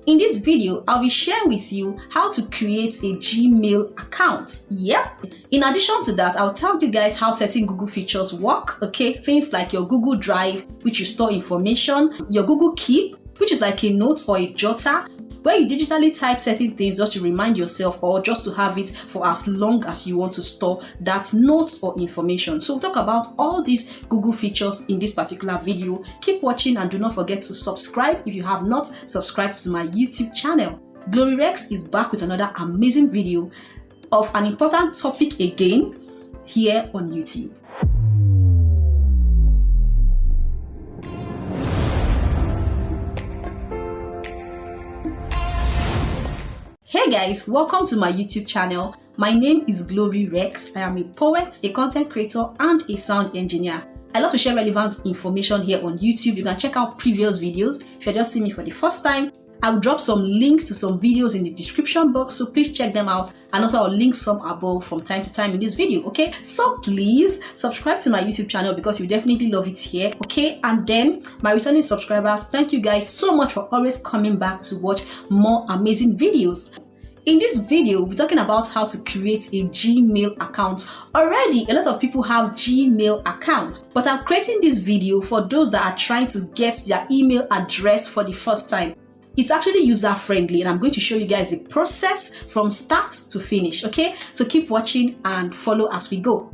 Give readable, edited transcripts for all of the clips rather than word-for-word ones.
In this video, I'll be sharing with you how to create a Gmail account. Yep. In addition to that, I'll tell you guys how certain Google features work. Okay, things like your Google Drive, which you store information, your Google Keep, which is like a note or a jotter, where you digitally type certain things just to remind yourself or just to have it for as long as you want to store that note or information. So we'll talk about all these Google features in this particular video. Keep watching and do not forget to subscribe if you have not subscribed to my YouTube channel. GloryRex is back with another amazing video of an important topic again here on YouTube. Hey guys, welcome to my YouTube channel. My name is GloryRex. I am a poet, a content creator, and a sound engineer. I love to share relevant information here on YouTube. You can check out previous videos. If you're just seeing me for the first time, I will drop some links to some videos in the description box, so please check them out, and also I'll link some above from time to time in this video, okay? So please subscribe to my YouTube channel because you definitely love it here, okay? And then my returning subscribers, thank you guys so much for always coming back to watch more amazing videos. In this video, we're talking about how to create a Gmail account. Already, a lot of people have Gmail accounts, but I'm creating this video for those that are trying to get their email address for the first time. It's actually user-friendly, and I'm going to show you guys the process from start to finish, okay? So keep watching and follow as we go.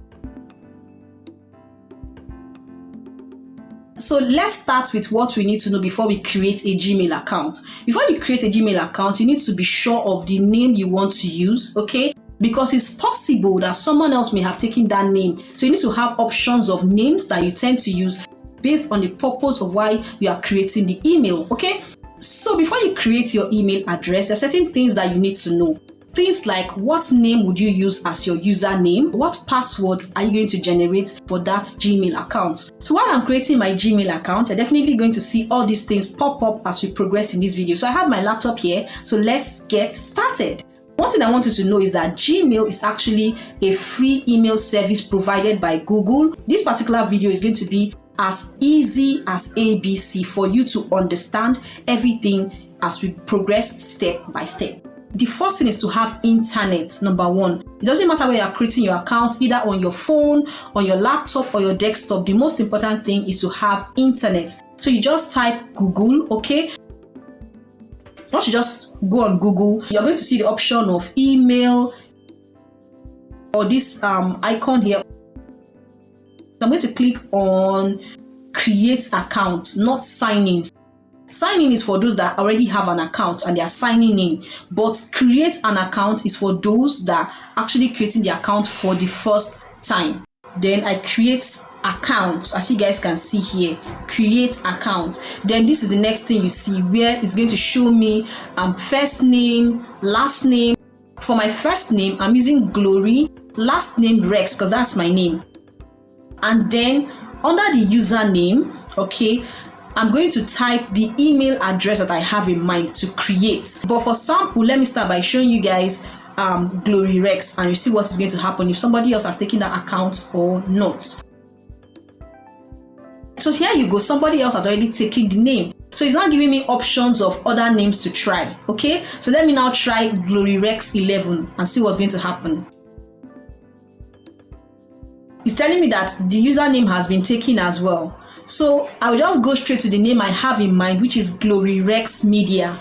So let's start with what we need to know before we create a Gmail account. Before you create a Gmail account, you need to be sure of the name you want to use, okay? Because it's possible that someone else may have taken that name. So you need to have options of names that you tend to use based on the purpose of why you are creating the email, okay? So before you create your email address, there are certain things that you need to know. Things like, what name would you use as your username? What password are you going to generate for that Gmail account? So while I'm creating my Gmail account, you're definitely going to see all these things pop up as we progress in this video. So I have my laptop here, so let's get started. One thing I want you to know is that Gmail is actually a free email service provided by Google. This particular video is going to be as easy as ABC for you to understand everything as we progress step by step. The first thing is to have internet, number one. It doesn't matter where you're creating your account, either on your phone, on your laptop, or your desktop. The most important thing is to have internet. So you just type Google, okay? Once you just go on Google, you're going to see the option of email or this icon here. I'm going to click on create account, not sign in. Sign in is for those that already have an account and they are signing in, but create an account is for those that are actually creating the account for the first time. Then I create account, as you guys can see here, create account. Then this is the next thing you see where it's going to show me first name, last name. For my first name, I'm using Glory, last name Rex because that's my name. And then under the username, okay, I'm going to type the email address that I have in mind to create. But for sample, let me start by showing you guys GloryRex, and you see what is going to happen if somebody else has taken that account or not. So here you go, somebody else has already taken the name. So it's not giving me options of other names to try, okay? So let me now try GloryRex11 and see what's going to happen. It's telling me that the username has been taken as well. So I'll just go straight to the name I have in mind, which is GloryRex Media.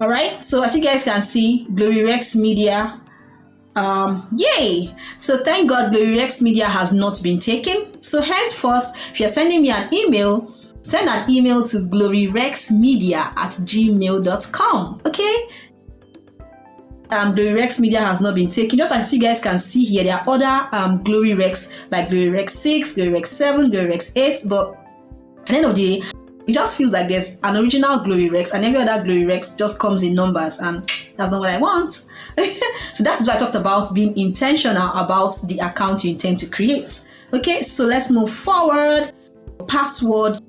Alright, so as you guys can see, GloryRex Media, yay! So thank God GloryRex Media has not been taken. So henceforth, if you're sending me an email, send an email to gloryrexmedia@gmail.com, okay? GloryRex Media has not been taken. Just as you guys can see here, there are other GloryRex like GloryRex 6, GloryRex 7, GloryRex 8, but at the end of the day, it just feels like there's an original GloryRex and every other GloryRex just comes in numbers, and that's not what I want. So that's why I talked about being intentional about the account you intend to create. Okay, so let's move forward. Password.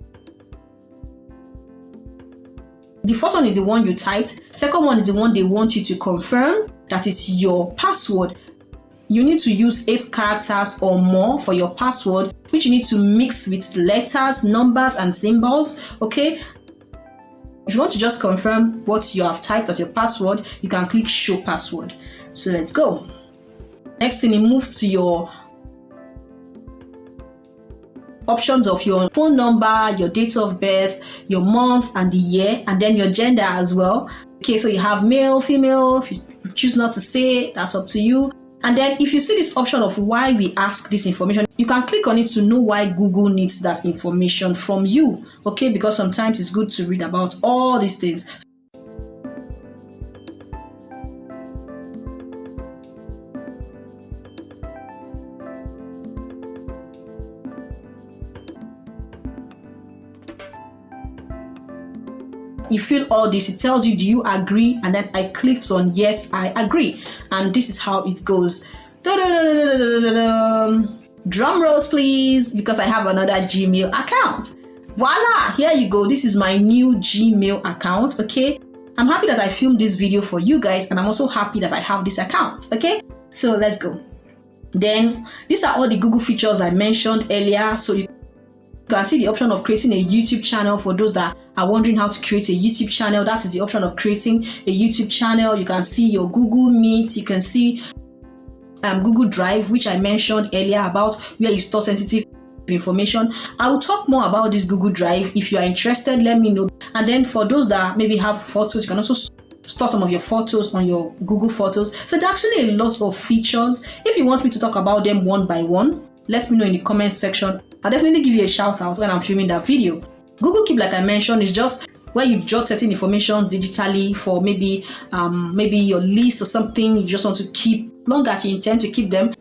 The first one is the one you typed. Second one is the one they want you to confirm that is your password. you need to use 8 characters or more for your password, which you need to mix with letters, numbers, and symbols. Okay. If you want to just confirm what you have typed as your password, you can click show password. So let's go. Next thing, you move to your options of your phone number, your date of birth, your month and the year, and then your gender as well. Okay, so you have male, female. If you choose not to say, that's up to you. And then if you see this option of why we ask this information, you can click on it to know why Google needs that information from you. Okay, because sometimes it's good to read about all these things. You fill all this, it tells you, do you agree? And then I clicked on yes, I agree. And this is how it goes. Drum rolls, please, because I have another Gmail account. Voila, here you go. This is my new Gmail account. Okay, I'm happy that I filmed this video for you guys, and I'm also happy that I have this account. Okay, so let's go. Then these are all the Google features I mentioned earlier. So you can see the option of creating a YouTube channel. For those that are wondering how to create a YouTube channel, that is the option of creating a YouTube channel. You can see your Google Meet, you can see Google Drive, which I mentioned earlier, about where you store sensitive information. I will talk more about this Google Drive. If you are interested, let me know. And then for those that maybe have photos, you can also store some of your photos on your Google Photos. So there's actually a lot of features. If you want me to talk about them one by one, let me know in the comment section. I'll definitely give you a shout out when I'm filming that video. Google Keep, like I mentioned, is just where you jot certain information digitally for maybe your list or something you just want to keep, long as you intend to keep them.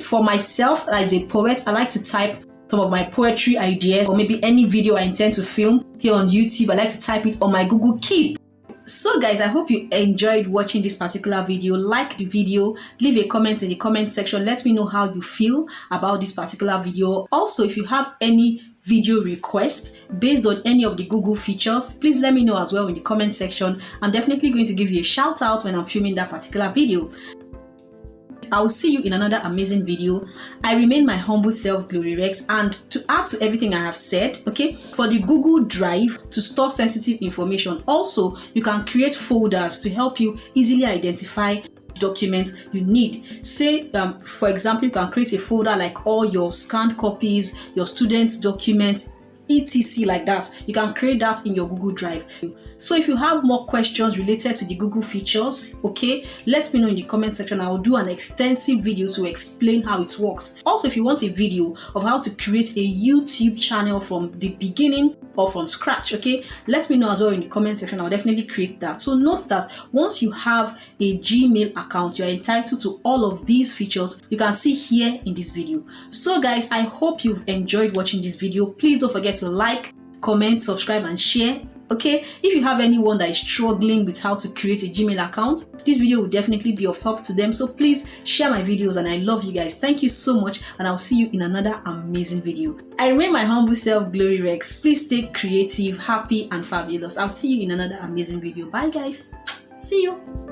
For myself, as a poet, I like to type some of my poetry ideas, or maybe any video I intend to film here on YouTube. I like to type it on my Google Keep. So guys, I hope you enjoyed watching this particular video. Like the video, leave a comment in the comment section. Let me know how you feel about this particular video. Also, if you have any video requests based on any of the Google features, please let me know as well in the comment section. I'm definitely going to give you a shout out when I'm filming that particular video. I will see you in another amazing video. I remain my humble self, Glory Rex, and to add to everything I have said, okay, for the Google Drive to store sensitive information, also you can create folders to help you easily identify documents you need. Say for example, you can create a folder like all your scanned copies, your students' documents, etc, like that. You can create that in your Google Drive. So if you have more questions related to the Google features, okay, let me know in the comment section. I will do an extensive video to explain how it works. Also, if you want a video of how to create a YouTube channel from the beginning or from scratch, okay, let me know as well in the comment section. I'll definitely create that. So note that once you have a Gmail account, you're entitled to all of these features you can see here in this video. So guys, I hope you've enjoyed watching this video. Please don't forget to like, comment, subscribe, and share. Okay, if you have anyone that is struggling with how to create a Gmail account, this video will definitely be of help to them. So please share my videos, and I love you guys. Thank you so much, and I'll see you in another amazing video. I remain my humble self, Glory Rex. Please stay creative, happy, and fabulous. I'll see you in another amazing video. Bye guys. See you.